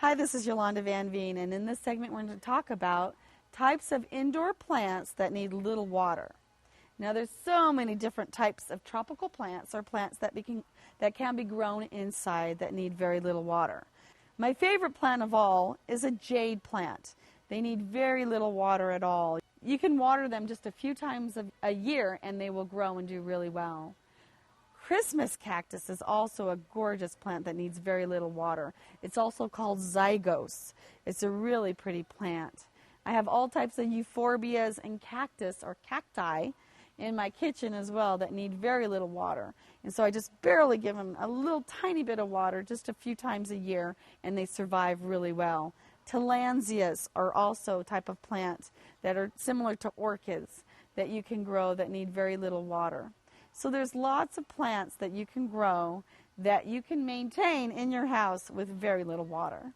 Hi, this is Yolanda Van Veen, and in this segment we're going to talk about types of indoor plants that need little water. Now there's so many different types of tropical plants or plants that can be grown inside that need very little water. My favorite plant of all is a jade plant. They need very little water at all. You can water them just a few times a year and they will grow and do really well. Christmas cactus is also a gorgeous plant that needs very little water. It's also called zygos. It's a really pretty plant. I have all types of euphorbias and cactus or cacti in my kitchen as well that need very little water. And so I just barely give them a little tiny bit of water just a few times a year and they survive really well. Talansias are also a type of plant that are similar to orchids that you can grow that need very little water. So there's lots of plants that you can grow that you can maintain in your house with very little water.